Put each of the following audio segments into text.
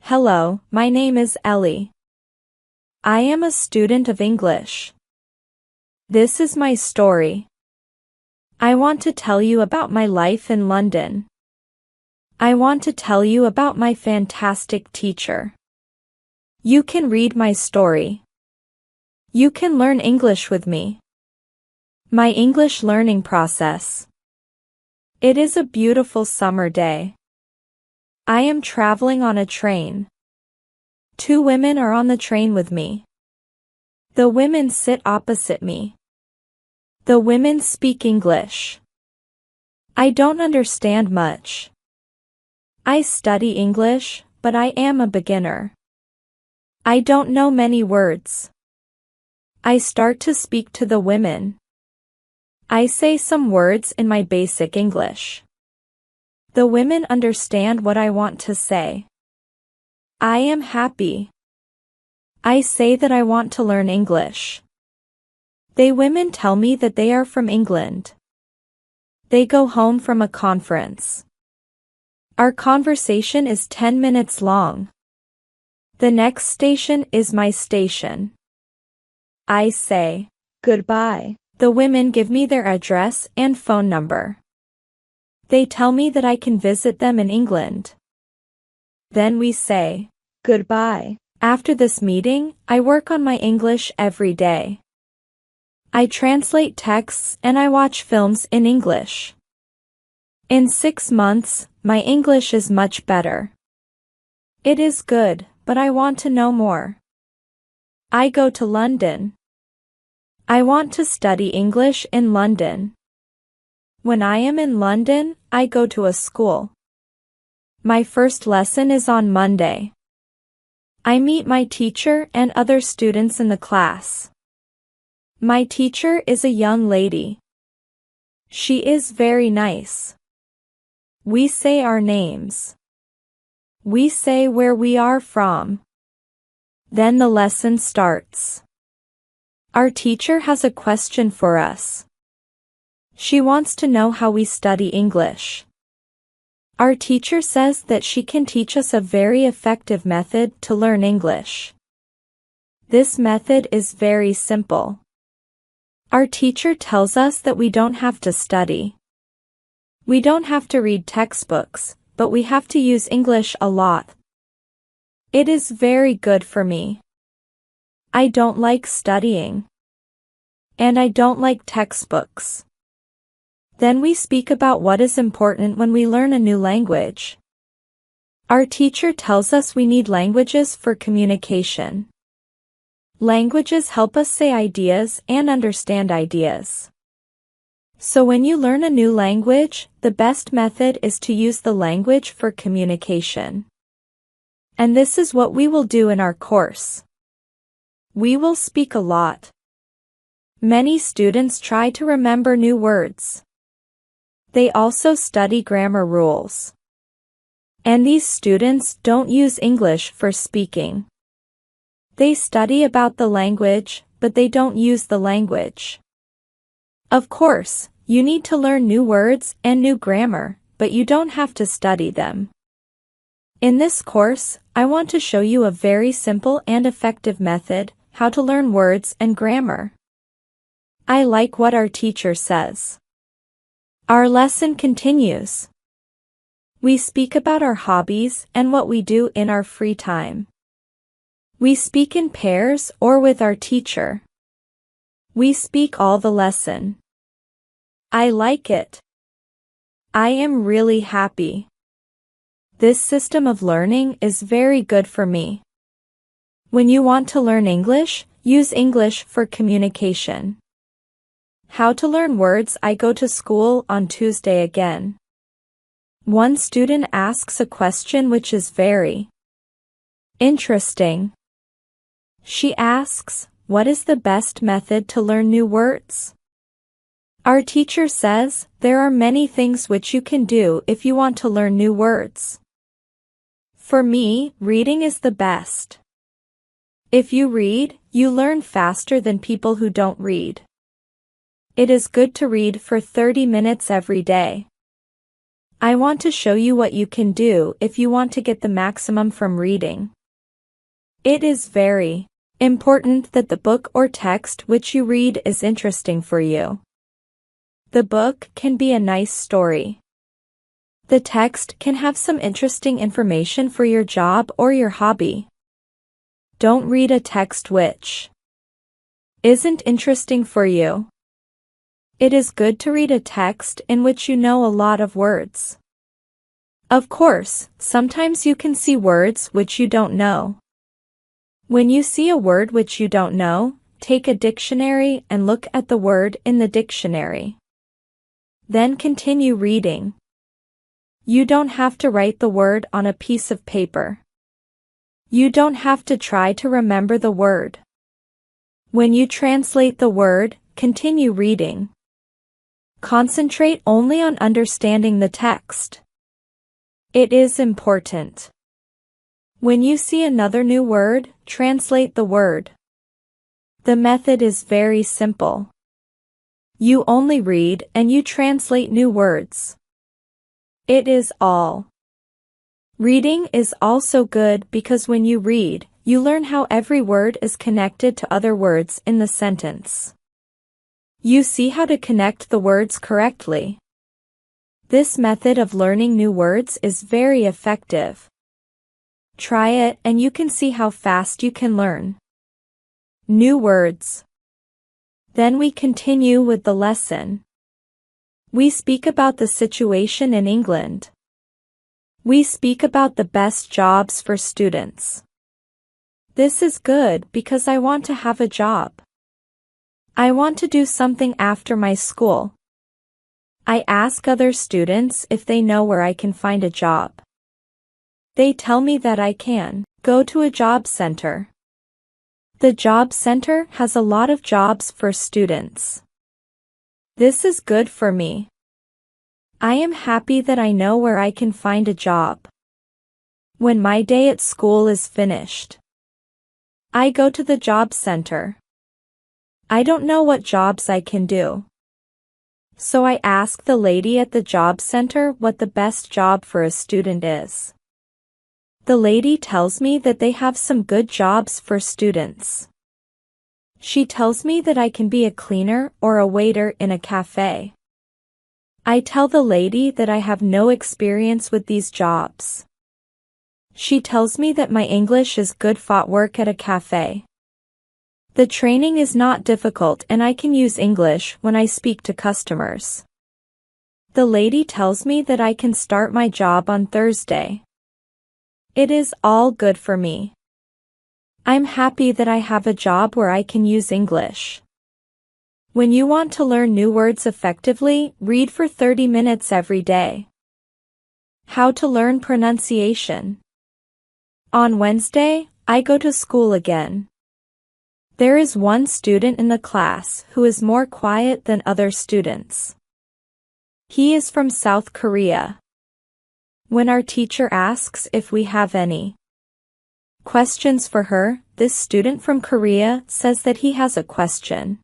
Hello, my name is Ellie. I am a student of English. This is my story. I want to tell you about my life in London. I want to tell you about my fantastic teacher. You can read my story. You can learn English with me. My English learning process. It is a beautiful summer day. I am traveling on a train. Two women are on the train with me. The women sit opposite me. The women speak English. I don't understand much. I study English, but I am a beginner. I don't know many words. I start to speak to the women. I say some words in my basic English. The women understand what I want to say. I am happy. I say that I want to learn English. They women tell me that they are from England. They go home from a conference. Our conversation is 10 minutes long. The next station is my station. I say, goodbye. The women give me their address and phone number. They tell me that I can visit them in England. Then we say, goodbye. After this meeting, I work on my English every day. I translate texts and I watch films in English. In 6 months, my English is much better. It is good, but I want to know more. I go to London. I want to study English in London. When I am in London, I go to a school. My first lesson is on Monday. I meet my teacher and other students in the class. My teacher is a young lady. She is very nice. We say our names. We say where we are from. Then the lesson starts. Our teacher has a question for us. She wants to know how we study English. Our teacher says that she can teach us a very effective method to learn English. This method is very simple. Our teacher tells us that we don't have to study. We don't have to read textbooks, but we have to use English a lot. It is very good for me. I don't like studying. And I don't like textbooks. Then we speak about what is important when we learn a new language. Our teacher tells us we need languages for communication. Languages help us say ideas and understand ideas. So when you learn a new language, the best method is to use the language for communication. And this is what we will do in our course. We will speak a lot. Many students try to remember new words. They also study grammar rules. And these students don't use English for speaking. They study about the language, but they don't use the language. Of course, you need to learn new words and new grammar, but you don't have to study them. In this course, I want to show you a very simple and effective method, how to learn words and grammar. I like what our teacher says. Our lesson continues. We speak about our hobbies and what we do in our free time. We speak in pairs or with our teacher. We speak all the lesson. I like it. I am really happy. This system of learning is very good for me. When you want to learn English, use English for communication. How to learn words. I go to school on Tuesday again. One student asks a question which is very interesting. She asks, what is the best method to learn new words? Our teacher says, there are many things which you can do if you want to learn new words. For me, reading is the best. If you read, you learn faster than people who don't read. It is good to read for 30 minutes every day. I want to show you what you can do if you want to get the maximum from reading. It is very important that the book or text which you read is interesting for you. The book can be a nice story. The text can have some interesting information for your job or your hobby. Don't read a text which isn't interesting for you. It is good to read a text in which you know a lot of words. Of course, sometimes you can see words which you don't know. When you see a word which you don't know, take a dictionary and look at the word in the dictionary. Then continue reading. You don't have to write the word on a piece of paper. You don't have to try to remember the word. When you translate the word, continue reading. Concentrate only on understanding the text. It is important. When you see another new word, translate the word. The method is very simple. You only read and you translate new words. It is all. Reading is also good because when you read, you learn how every word is connected to other words in the sentence. You see how to connect the words correctly. This method of learning new words is very effective. Try it and you can see how fast you can learn new words. Then we continue with the lesson. We speak about the situation in England. We speak about the best jobs for students. This is good because I want to have a job. I want to do something after my school. I ask other students if they know where I can find a job. They tell me that I can go to a job center. The job center has a lot of jobs for students. This is good for me. I am happy that I know where I can find a job. When my day at school is finished, I go to the job center. I don't know what jobs I can do. So I ask the lady at the job center what the best job for a student is. The lady tells me that they have some good jobs for students. She tells me that I can be a cleaner or a waiter in a cafe. I tell the lady that I have no experience with these jobs. She tells me that my English is good for work at a cafe. The training is not difficult and I can use English when I speak to customers. The lady tells me that I can start my job on Thursday. It is all good for me. I'm happy that I have a job where I can use English. When you want to learn new words effectively, read for 30 minutes every day. How to learn pronunciation. On Wednesday, I go to school again. There is one student in the class who is more quiet than other students. He is from South Korea. When our teacher asks if we have any questions for her, this student from Korea says that he has a question.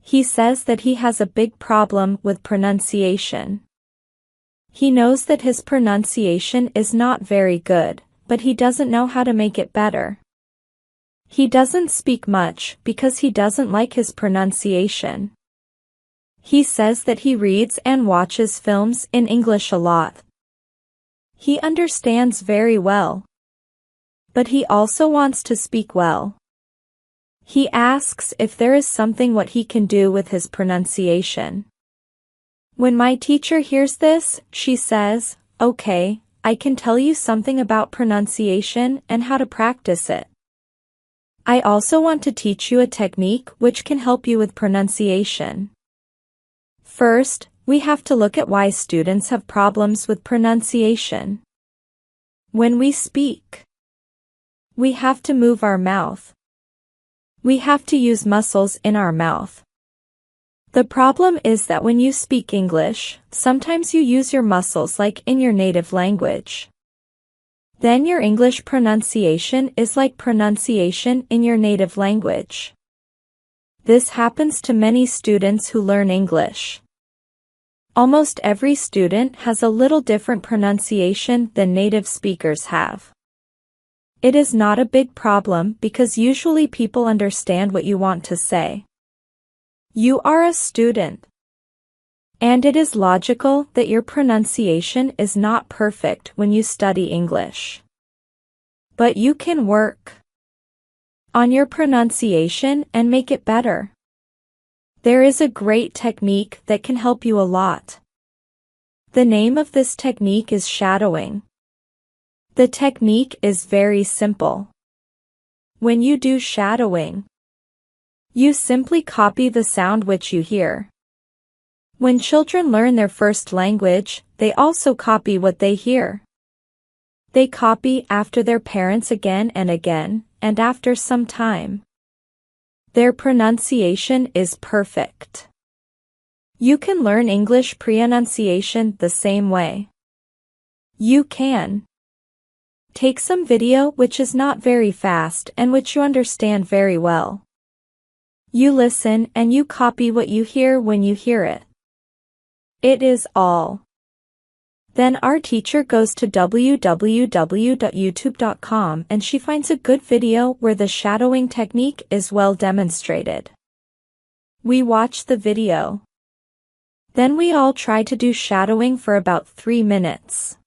He says that he has a big problem with pronunciation. He knows that his pronunciation is not very good, but he doesn't know how to make it better. He doesn't speak much because he doesn't like his pronunciation. He says that he reads and watches films in English a lot. He understands very well. But he also wants to speak well. He asks if there is something what he can do with his pronunciation. When my teacher hears this, she says, "Okay, I can tell you something about pronunciation and how to practice it. I also want to teach you a technique which can help you with pronunciation. First, we have to look at why students have problems with pronunciation. When we speak, we have to move our mouth. We have to use muscles in our mouth. The problem is that when you speak English, sometimes you use your muscles like in your native language. Then your English pronunciation is like pronunciation in your native language. This happens to many students who learn English. Almost every student has a little different pronunciation than native speakers have. It is not a big problem because usually people understand what you want to say. You are a student. And it is logical that your pronunciation is not perfect when you study English. But you can work on your pronunciation and make it better. There is a great technique that can help you a lot. The name of this technique is shadowing. The technique is very simple. When you do shadowing, you simply copy the sound which you hear. When children learn their first language, they also copy what they hear. They copy after their parents again and again, and after some time, their pronunciation is perfect. You can learn English pronunciation the same way. You can take some video which is not very fast and which you understand very well. You listen and you copy what you hear when you hear it. It is all. Then our teacher goes to www.youtube.com and she finds a good video where the shadowing technique is well demonstrated. We watch the video. Then we all try to do shadowing for about 3 minutes.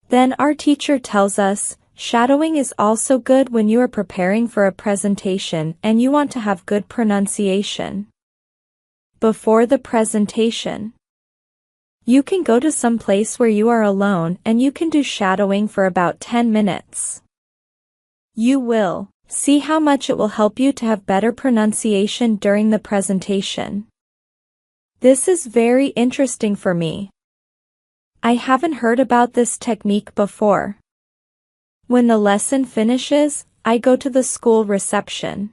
Then our teacher tells us, shadowing is also good when you are preparing for a presentation and you want to have good pronunciation. Before the presentation, you can go to some place where you are alone and you can do shadowing for about 10 minutes. You will see how much it will help you to have better pronunciation during the presentation. This is very interesting for me. I haven't heard about this technique before. When the lesson finishes, I go to the school reception.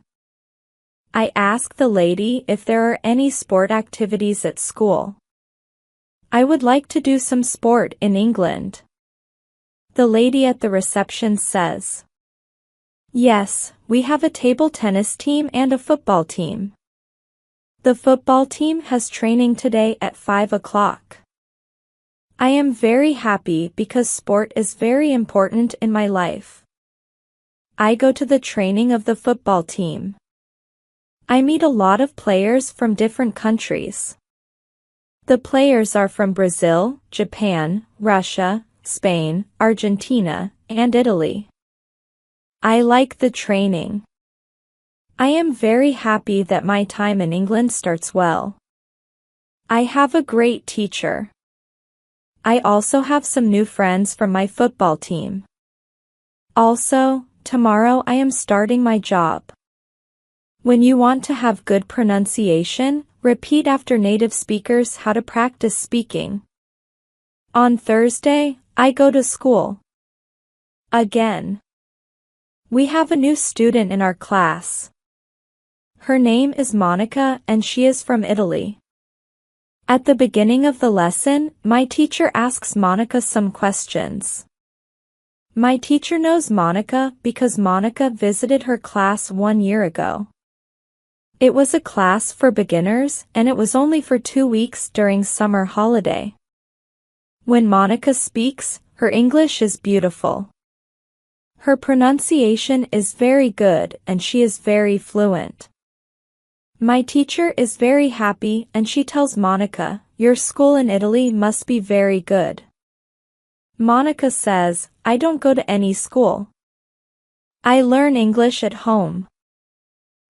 I ask the lady if there are any sport activities at school. I would like to do some sport in England. The lady at the reception says, yes, we have a table tennis team and a football team. The football team has training today at 5 o'clock. I am very happy because sport is very important in my life. I go to the training of the football team. I meet a lot of players from different countries. The players are from Brazil, Japan, Russia, Spain, Argentina, and Italy. I like the training. I am very happy that my time in England starts well. I have a great teacher. I also have some new friends from my football team. Also, tomorrow I am starting my job. When you want to have good pronunciation, repeat after native speakers how to practice speaking. On Thursday, I go to school. Again. We have a new student in our class. Her name is Monica and she is from Italy. At the beginning of the lesson, my teacher asks Monica some questions. My teacher knows Monica because Monica visited her class 1 year ago. It was a class for beginners and it was only for 2 weeks during summer holiday. When Monica speaks, her English is beautiful. Her pronunciation is very good and she is very fluent. My teacher is very happy and she tells Monica, your school in Italy must be very good. Monica says, I don't go to any school. I learn English at home.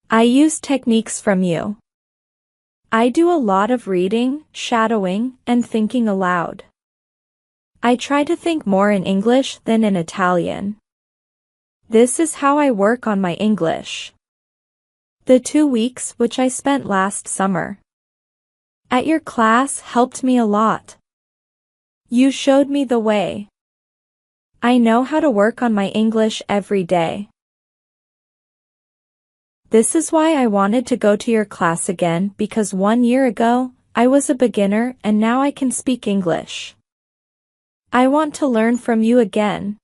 I use techniques from you. I do a lot of reading, shadowing, and thinking aloud. I try to think more in English than in Italian. This is how I work on my English. The 2 weeks which I spent last summer at your class helped me a lot. You showed me the way. I know how to work on my English every day. This is why I wanted to go to your class again because 1 year ago, I was a beginner and now I can speak English. I want to learn from you again.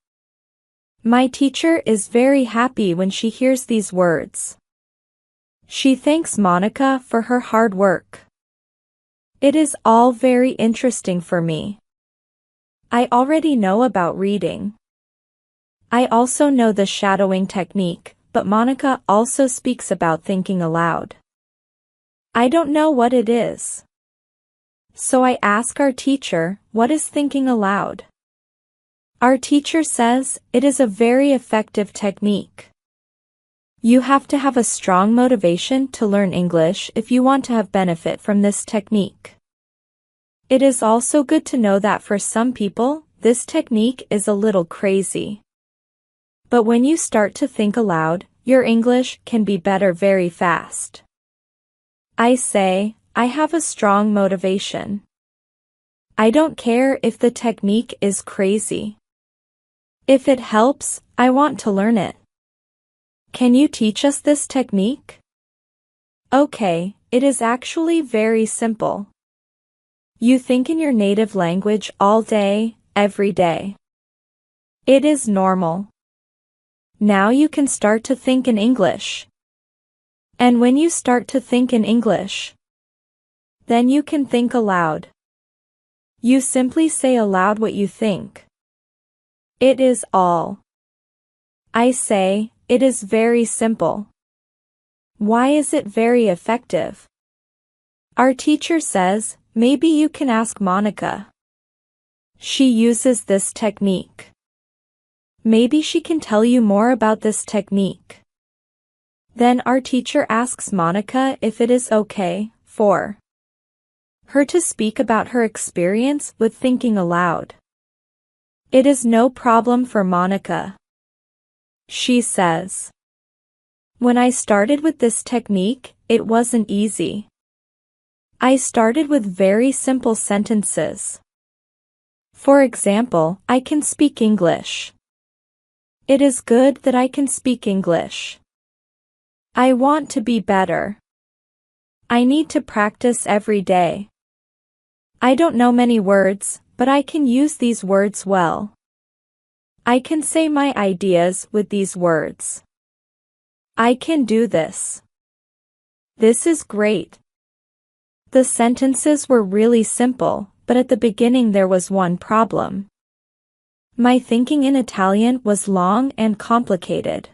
My teacher is very happy when she hears these words. She thanks Monica for her hard work. It is all very interesting for me. I already know about reading. I also know the shadowing technique, but Monica also speaks about thinking aloud. I don't know what it is. So I ask our teacher, what is thinking aloud? Our teacher says, it is a very effective technique. You have to have a strong motivation to learn English if you want to have benefit from this technique. It is also good to know that for some people, this technique is a little crazy. But when you start to think aloud, your English can be better very fast. I say, I have a strong motivation. I don't care if the technique is crazy. If it helps, I want to learn it. Can you teach us this technique? Okay, it is actually very simple. You think in your native language all day, every day. It is normal. Now you can start to think in English. And when you start to think in English, then you can think aloud. You simply say aloud what you think. It is all. I say, it is very simple. Why is it very effective? Our teacher says, maybe you can ask Monica. She uses this technique. Maybe she can tell you more about this technique. Then our teacher asks Monica if it is okay for her to speak about her experience with thinking aloud. It is no problem for Monica. She says, when I started with this technique, it wasn't easy. I started with very simple sentences. For example, I can speak English. It is good that I can speak English. I want to be better. I need to practice every day. I don't know many words, but I can use these words well. I can say my ideas with these words. I can do this. This is great. The sentences were really simple, but at the beginning there was one problem. My thinking in Italian was long and complicated.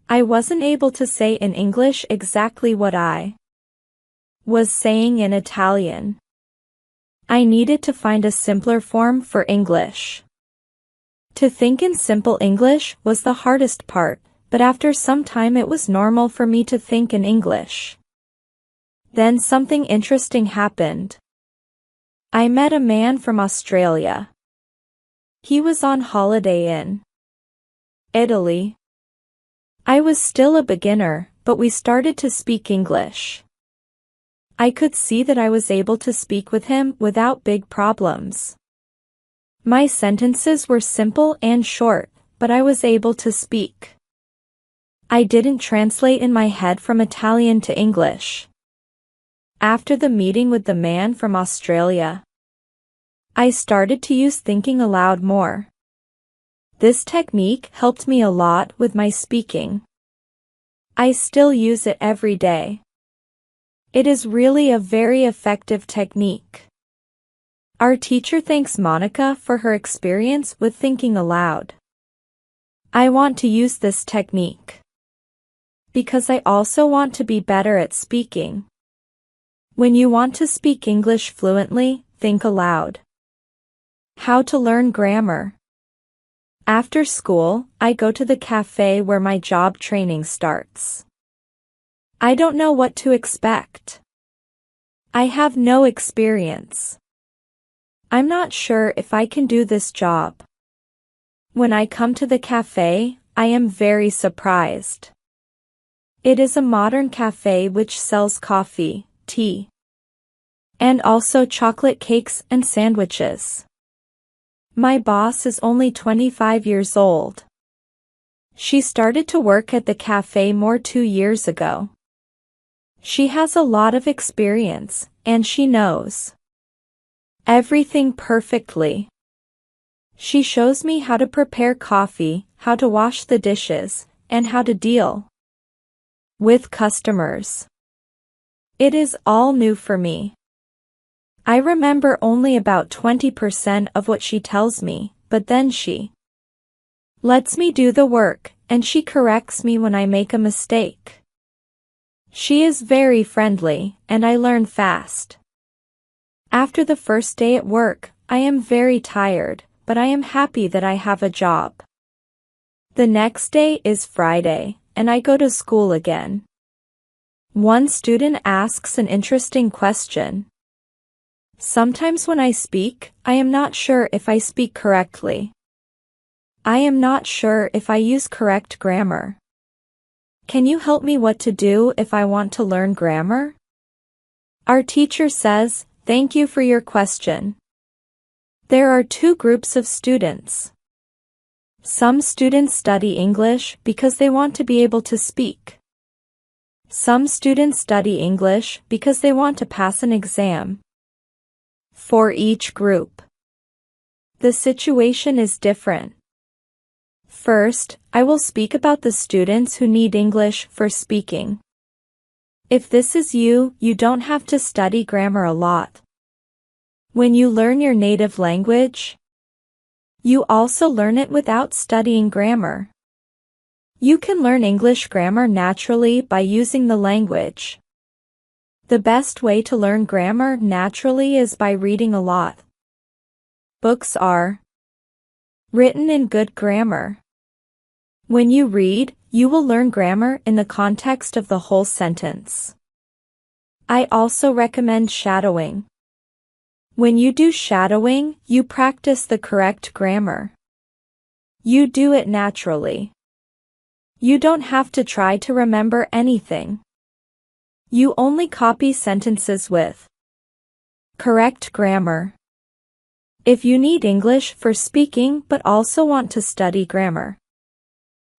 I wasn't able to say in English exactly what I was saying in Italian. I needed to find a simpler form for English. To think in simple English was the hardest part, but after some time it was normal for me to think in English. Then something interesting happened. I met a man from Australia. He was on holiday in Italy. I was still a beginner, but we started to speak English. I could see that I was able to speak with him without big problems. My sentences were simple and short, but I was able to speak. I didn't translate in my head from Italian to English. After the meeting with the man from Australia, I started to use thinking aloud more. This technique helped me a lot with my speaking. I still use it every day. It is really a very effective technique. Our teacher thanks Monica for her experience with thinking aloud. I want to use this technique because I also want to be better at speaking. When you want to speak English fluently, think aloud. How to learn grammar. After school, I go to the cafe where my job training starts. I don't know what to expect. I have no experience. I'm not sure if I can do this job. When I come to the cafe, I am very surprised. It is a modern cafe which sells coffee, tea, and also chocolate cakes and sandwiches. My boss is only 25 years old. She started to work at the cafe more 2 years ago. She has a lot of experience, and she knows everything perfectly. She shows me how to prepare coffee, how to wash the dishes, and how to deal with customers. It is all new for me. I remember only about 20% of what she tells me, but then she lets me do the work, and she corrects me when I make a mistake. She is very friendly, and I learn fast. After the first day at work, I am very tired, but I am happy that I have a job. The next day is Friday, and I go to school again. One student asks an interesting question. Sometimes when I speak, I am not sure if I speak correctly. I am not sure if I use correct grammar. Can you help me what to do if I want to learn grammar? Our teacher says, "Thank you for your question." There are two groups of students. Some students study English because they want to be able to speak. Some students study English because they want to pass an exam. For each group, the situation is different. First, I will speak about the students who need English for speaking. If this is you, you don't have to study grammar a lot. When you learn your native language, you also learn it without studying grammar. You can learn English grammar naturally by using the language. The best way to learn grammar naturally is by reading a lot. Books are written in good grammar. When you read, you will learn grammar in the context of the whole sentence. I also recommend shadowing. When you do shadowing, you practice the correct grammar. You do it naturally. You don't have to try to remember anything. You only copy sentences with correct grammar. If you need English for speaking but also want to study grammar,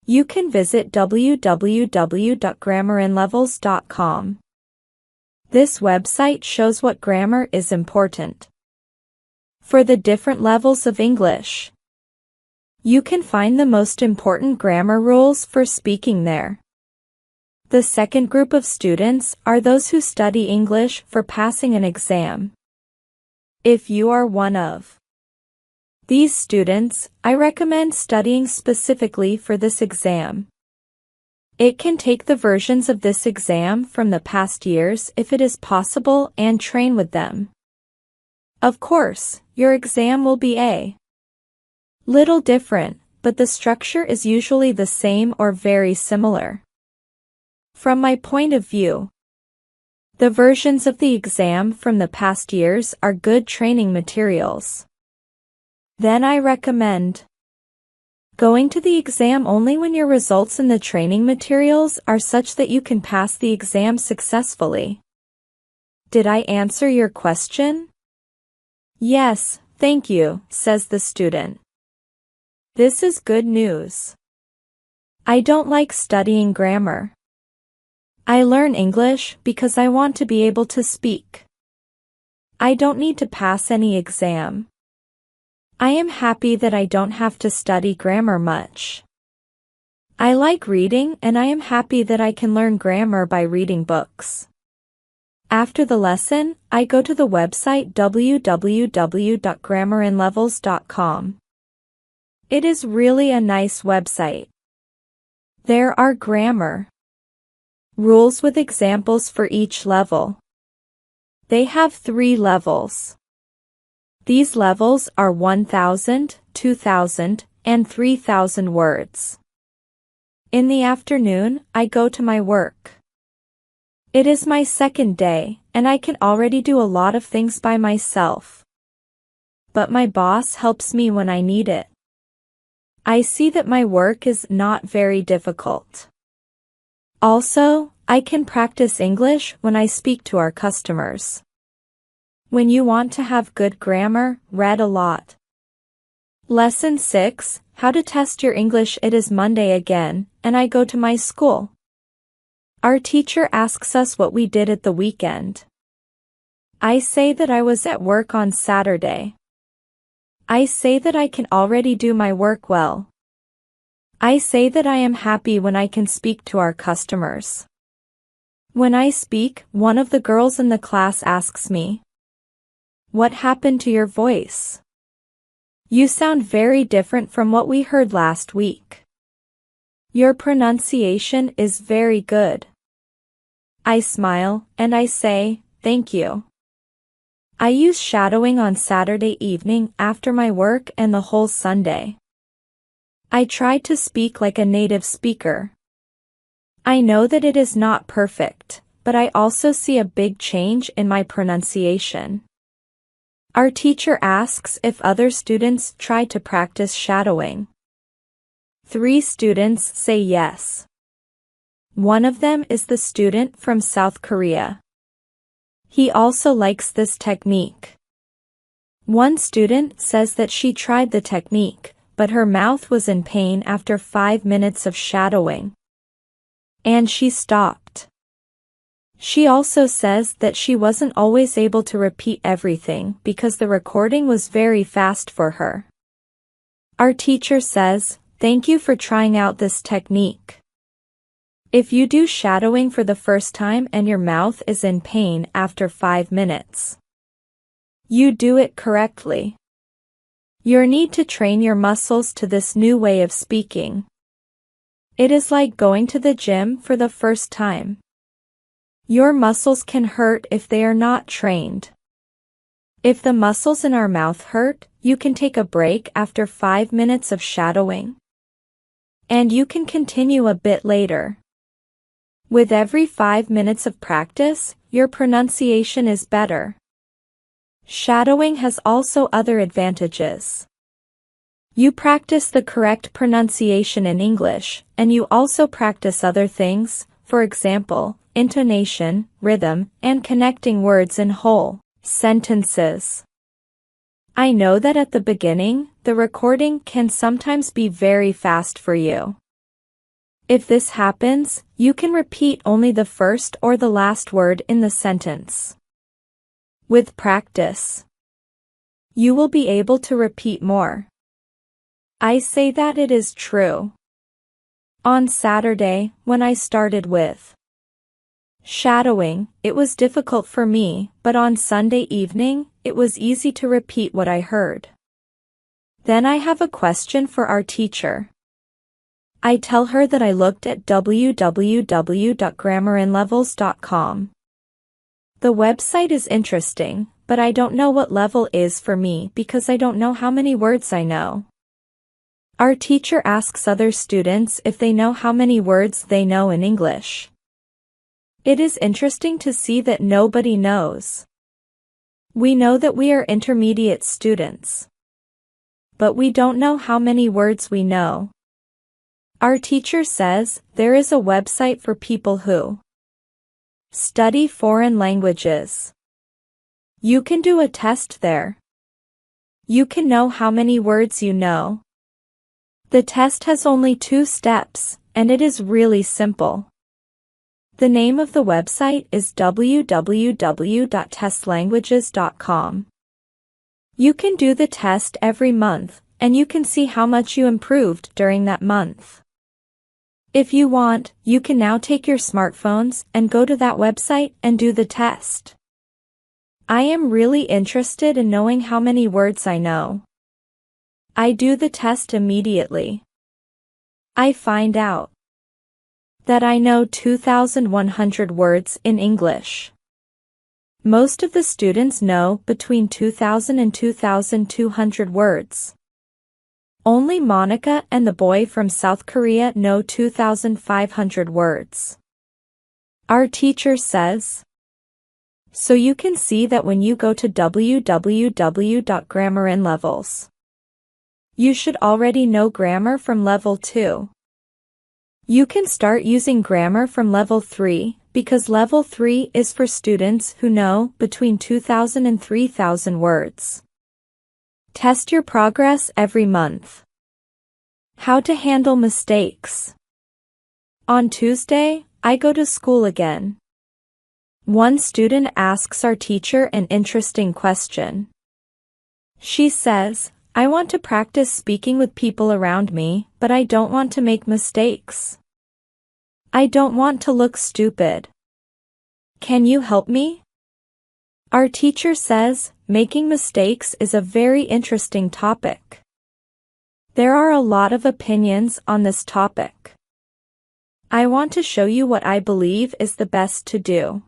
you can visit www.grammarinlevels.com. This website shows what grammar is important for the different levels of English. You can find the most important grammar rules for speaking there. The second group of students are those who study English for passing an exam. If you are one of these students, I recommend studying specifically for this exam. It can take the versions of this exam from the past years if it is possible and train with them. Of course, your exam will be a little different, but the structure is usually the same or very similar. From my point of view, the versions of the exam from the past years are good training materials. Then I recommend going to the exam only when your results in the training materials are such that you can pass the exam successfully. Did I answer your question? Yes, thank you, says the student. This is good news. I don't like studying grammar. I learn English because I want to be able to speak. I don't need to pass any exam. I am happy that I don't have to study grammar much. I like reading and I am happy that I can learn grammar by reading books. After the lesson, I go to the website www.grammarinlevels.com. It is really a nice website. There are grammar rules with examples for each level. They have 3 levels. These levels are 1,000, 2,000, and 3,000 words. In the afternoon, I go to my work. It is my second day, and I can already do a lot of things by myself. But my boss helps me when I need it. I see that my work is not very difficult. Also, I can practice English when I speak to our customers. When you want to have good grammar, read a lot. Lesson 6, How to Test Your English. It is Monday again, and I go to my school. Our teacher asks us what we did at the weekend. I say that I was at work on Saturday. I say that I can already do my work well. I say that I am happy when I can speak to our customers. When I speak, one of the girls in the class asks me, What happened to your voice? You sound very different from what we heard last week. Your pronunciation is very good. I smile, and I say, thank you. I use shadowing on Saturday evening after my work and the whole Sunday. I try to speak like a native speaker. I know that it is not perfect, but I also see a big change in my pronunciation. Our teacher asks if other students try to practice shadowing. 3 students say yes. One of them is the student from South Korea. He also likes this technique. One student says that she tried the technique, but her mouth was in pain after 5 minutes of shadowing. And she stopped. She also says that she wasn't always able to repeat everything because the recording was very fast for her. Our teacher says, thank you for trying out this technique. If you do shadowing for the first time and your mouth is in pain after 5 minutes, you do it correctly. You need to train your muscles to this new way of speaking. It is like going to the gym for the first time. Your muscles can hurt if they are not trained. If the muscles in our mouth hurt, you can take a break after 5 minutes of shadowing. And you can continue a bit later. With every 5 minutes of practice, your pronunciation is better. Shadowing has also other advantages. You practice the correct pronunciation in English, and you also practice other things, for example, intonation, rhythm, and connecting words in whole sentences. I know that at the beginning, the recording can sometimes be very fast for you. If this happens, you can repeat only the first or the last word in the sentence. With practice, you will be able to repeat more. I say that it is true. On Saturday, when I started with shadowing, it was difficult for me, but on Sunday evening, it was easy to repeat what I heard. Then I have a question for our teacher. I tell her that I looked at www.grammarinlevels.com. The website is interesting, but I don't know what level is for me because I don't know how many words I know. Our teacher asks other students if they know how many words they know in English. It is interesting to see that nobody knows. We know that we are intermediate students. But we don't know how many words we know. Our teacher says there is a website for people who study foreign languages. You can do a test there. You can know how many words you know. The test has only 2 steps, and it is really simple. The name of the website is www.testlanguages.com. You can do the test every month, and you can see how much you improved during that month. If you want, you can now take your smartphones and go to that website and do the test. I am really interested in knowing how many words I know. I do the test immediately. I find out that I know 2,100 words in English. Most of the students know between 2,000 and 2,200 words. Only Monica and the boy from South Korea know 2,500 words. Our teacher says. So you can see that when you go to www.grammarinlevels, you should already know grammar from level 2. You can start using grammar from level 3, because level 3 is for students who know between 2,000 and 3,000 words. Test your progress every month. How to handle mistakes. On Tuesday, I go to school again. One student asks our teacher an interesting question. She says, I want to practice speaking with people around me, but I don't want to make mistakes. I don't want to look stupid. Can you help me? Our teacher says, Making mistakes is a very interesting topic. There are a lot of opinions on this topic. I want to show you what I believe is the best to do.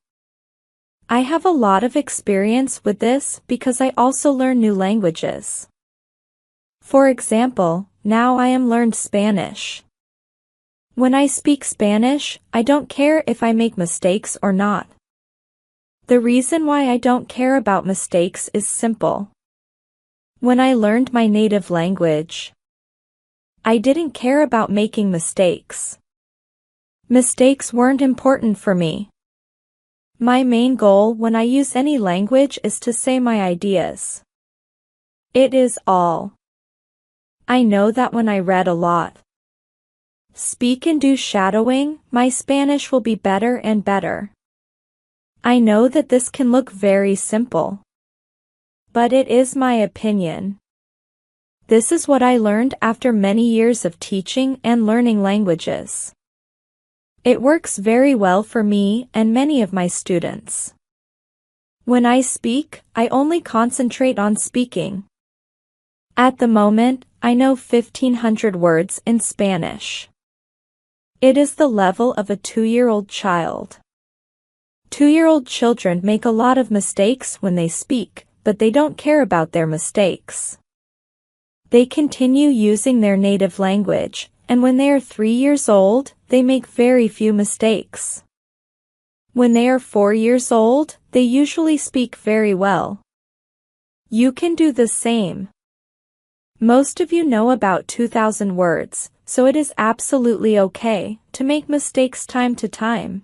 I have a lot of experience with this because I also learn new languages. For example, now I am learned Spanish. When I speak Spanish, I don't care if I make mistakes or not. The reason why I don't care about mistakes is simple. When I learned my native language, I didn't care about making mistakes. Mistakes weren't important for me. My main goal when I use any language is to say my ideas. It is all. I know that when I read a lot, speak and do shadowing, my Spanish will be better and better. I know that this can look very simple, but it is my opinion. This is what I learned after many years of teaching and learning languages. It works very well for me and many of my students. When I speak, I only concentrate on speaking. At the moment, I know 1,500 words in Spanish. It is the level of a 2-year-old child. 2-year-old children make a lot of mistakes when they speak, but they don't care about their mistakes. They continue using their native language, and when they are 3 years old, they make very few mistakes. When they are 4 years old, they usually speak very well. You can do the same. Most of you know about 2,000 words, so it is absolutely okay to make mistakes time to time.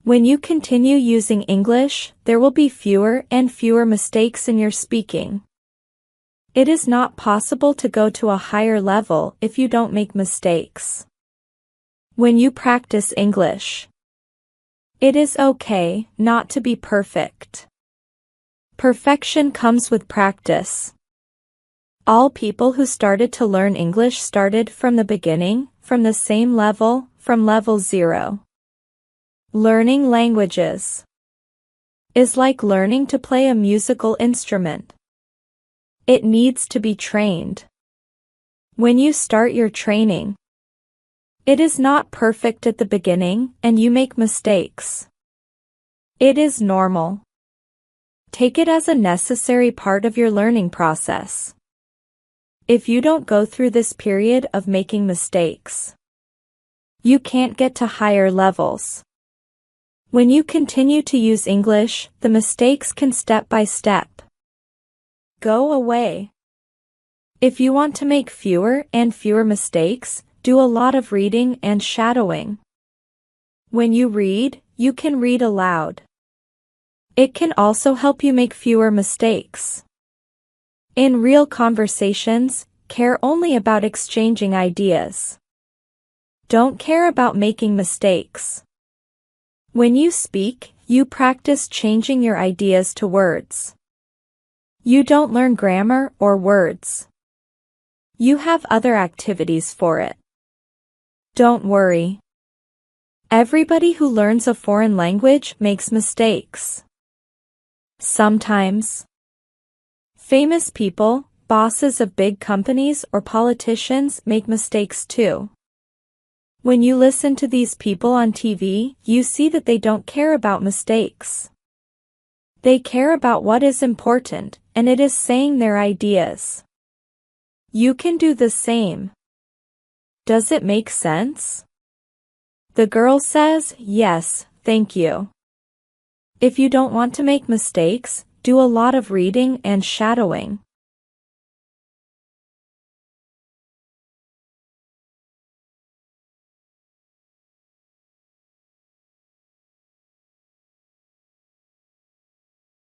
When you continue using English, there will be fewer and fewer mistakes in your speaking. It is not possible to go to a higher level if you don't make mistakes. When you practice English, it is okay not to be perfect. Perfection comes with practice. All people who started to learn English started from the beginning, from the same level, from level 0. Learning languages is like learning to play a musical instrument. It needs to be trained. When you start your training, it is not perfect at the beginning and you make mistakes. It is normal. Take it as a necessary part of your learning process. If you don't go through this period of making mistakes, you can't get to higher levels. When you continue to use English, the mistakes can step by step go away. If you want to make fewer and fewer mistakes, do a lot of reading and shadowing. When you read, you can read aloud. It can also help you make fewer mistakes. In real conversations, care only about exchanging ideas. Don't care about making mistakes. When you speak, you practice changing your ideas to words. You don't learn grammar or words. You have other activities for it. Don't worry. Everybody who learns a foreign language makes mistakes. Sometimes. Famous people, bosses of big companies or politicians make mistakes too. When you listen to these people on TV, you see that they don't care about mistakes. They care about what is important, and it is saying their ideas. You can do the same. Does it make sense? The girl says, "Yes, thank you." If you don't want to make mistakes, do a lot of reading and shadowing.